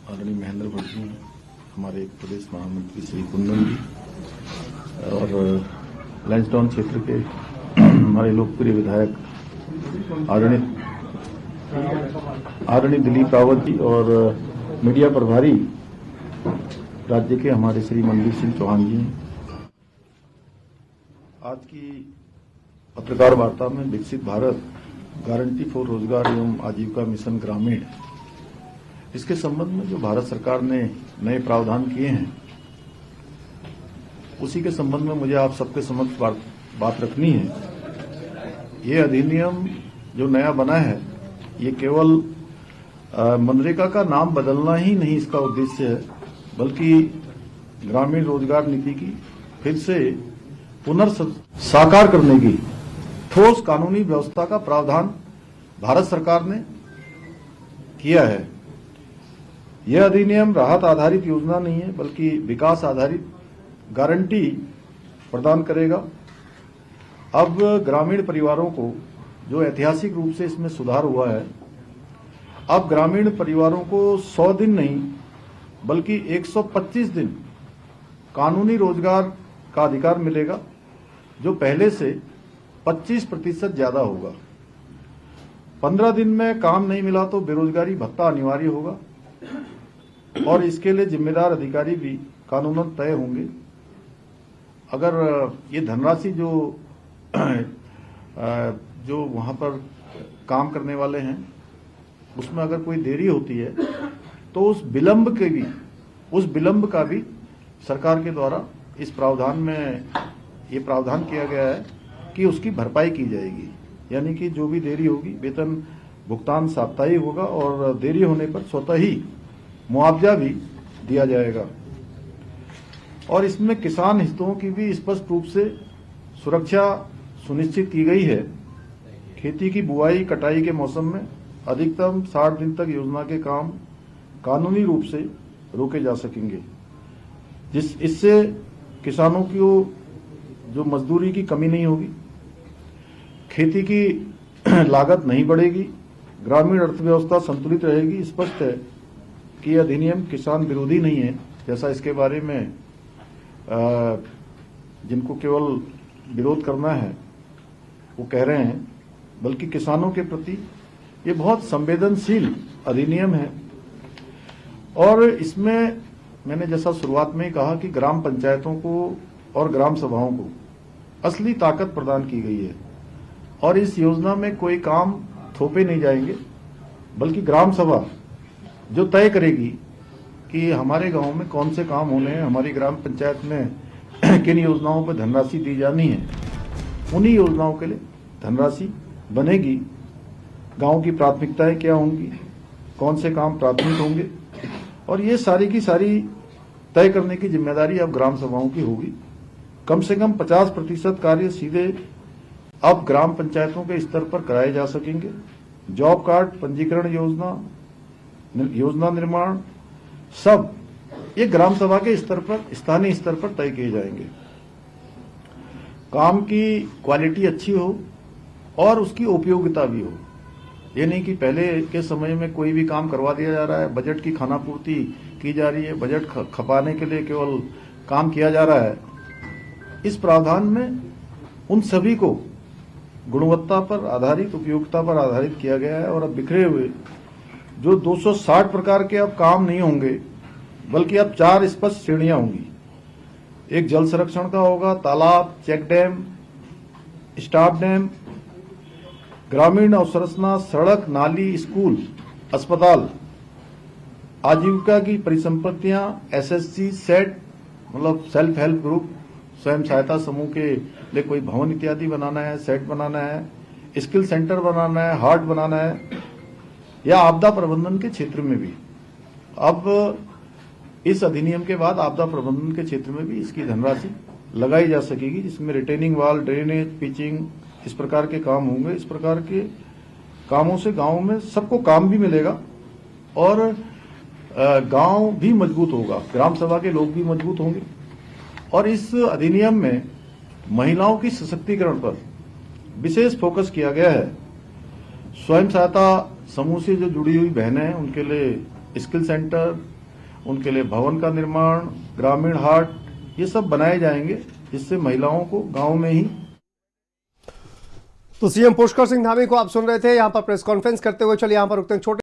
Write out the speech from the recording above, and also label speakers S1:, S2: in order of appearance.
S1: आदरणीय महेंद्र भट्ट जी, हमारे प्रदेश महामंत्री श्री कुंदन जी और लैंसडाउन क्षेत्र के हमारे लोकप्रिय विधायक आदरणीय दिलीप रावत जी और मीडिया प्रभारी राज्य के हमारे श्री मनवीर सिंह चौहान जी। आज की पत्रकार वार्ता में विकसित भारत गारंटी फॉर रोजगार एवं आजीविका मिशन ग्रामीण, इसके संबंध में जो भारत सरकार ने नए प्रावधान किए हैं, उसी के संबंध में मुझे आप सबके समक्ष बात रखनी है। ये अधिनियम जो नया बना है, ये केवल मनरेगा का नाम बदलना ही नहीं इसका उद्देश्य है, बल्कि ग्रामीण रोजगार नीति की फिर से पुनर्साकार करने की ठोस कानूनी व्यवस्था का प्रावधान भारत सरकार ने किया है। यह अधिनियम राहत आधारित योजना नहीं है, बल्कि विकास आधारित गारंटी प्रदान करेगा। अब ग्रामीण परिवारों को, जो ऐतिहासिक रूप से इसमें सुधार हुआ है, अब ग्रामीण परिवारों को 100 दिन नहीं बल्कि 125 दिन कानूनी रोजगार का अधिकार मिलेगा, जो पहले से 25% ज्यादा होगा। 15 दिन में काम नहीं मिला तो बेरोजगारी भत्ता अनिवार्य होगा और इसके लिए जिम्मेदार अधिकारी भी कानूनन तय होंगे। अगर ये धनराशि जो वहां पर काम करने वाले हैं, उसमें अगर कोई देरी होती है तो उस विलंब का भी सरकार के द्वारा इस प्रावधान में ये प्रावधान किया गया है कि उसकी भरपाई की जाएगी। यानी कि जो भी देरी होगी, वेतन भुगतान साप्ताहिक होगा और देरी होने पर स्वतः ही मुआवजा भी दिया जाएगा। और इसमें किसान हितों की भी स्पष्ट रूप से सुरक्षा सुनिश्चित की गई है। खेती की बुआई कटाई के मौसम में अधिकतम 60 दिन तक योजना के काम कानूनी रूप से रोके जा सकेंगे, इससे किसानों की जो मजदूरी की कमी नहीं होगी, खेती की लागत नहीं बढ़ेगी, ग्रामीण अर्थव्यवस्था संतुलित रहेगी। स्पष्ट है कि यह अधिनियम किसान विरोधी नहीं है, जैसा इसके बारे में जिनको केवल विरोध करना है वो कह रहे हैं, बल्कि किसानों के प्रति ये बहुत संवेदनशील अधिनियम है। और इसमें मैंने जैसा शुरुआत में ही कहा कि ग्राम पंचायतों को और ग्राम सभाओं को असली ताकत प्रदान की गई है और इस योजना में कोई काम थोपे नहीं जाएंगे, बल्कि ग्राम सभा जो तय करेगी कि हमारे गांव में कौन से काम होने हैं, हमारी ग्राम पंचायत में किन योजनाओं पर धनराशि दी जानी है, उन्हीं योजनाओं के लिए धनराशि बनेगी। गांव की प्राथमिकताएं क्या होंगी, कौन से काम प्राथमिक होंगे, और ये सारी की सारी तय करने की जिम्मेदारी अब ग्राम सभाओं की होगी। कम से कम 50% कार्य सीधे अब ग्राम पंचायतों के स्तर पर कराए जा सकेंगे। जॉब कार्ड, पंजीकरण योजना निर्माण, सब ये ग्राम सभा के स्तर पर, स्थानीय स्तर पर तय किए जाएंगे। काम की क्वालिटी अच्छी हो और उसकी उपयोगिता भी हो। ये नहीं कि पहले के समय में कोई भी काम करवा दिया जा रहा है, बजट की खानापूर्ति की जा रही है, बजट खपाने के लिए केवल काम किया जा रहा है। इस प्रावधान में उन सभी को गुणवत्ता पर आधारित, उपयोगिता पर आधारित किया गया है। और अब बिखरे हुए जो 260 प्रकार के अब काम नहीं होंगे, बल्कि अब 4 स्पष्ट श्रेणियां होंगी। एक जल संरक्षण का होगा, तालाब, चेक डैम, स्टाफ डैम, ग्रामीण अवसंरचना, सड़क, नाली, स्कूल, अस्पताल, आजीविका की परिसंपत्तियां, एसएसजी, सेट मतलब सेल्फ हेल्प ग्रुप, स्वयं सहायता समूह के लिए कोई भवन इत्यादि बनाना है, सेट बनाना है, स्किल सेंटर बनाना है, हार्ट बनाना है, या आपदा प्रबंधन के क्षेत्र में भी। अब इस अधिनियम के बाद आपदा प्रबंधन के क्षेत्र में भी इसकी धनराशि लगाई जा सकेगी, जिसमें रिटेनिंग वॉल, ड्रेनेज, पिचिंग, इस प्रकार के काम होंगे। इस प्रकार के कामों से गांव में सबको काम भी मिलेगा और गांव भी मजबूत होगा, ग्राम सभा के लोग भी मजबूत होंगे। और इस अधिनियम में महिलाओं की सशक्तिकरण पर विशेष फोकस किया गया है। स्वयं सहायता समूह से जो जुड़ी हुई बहनें हैं, उनके लिए स्किल सेंटर, उनके लिए भवन का निर्माण, ग्रामीण हाट, ये सब बनाए जाएंगे, जिससे महिलाओं को गांव में ही।
S2: तो सीएम पुष्कर सिंह धामी को आप सुन रहे थे यहां पर प्रेस कॉन्फ्रेंस करते हुए। चलिए यहां पर रुकते हैं छोटे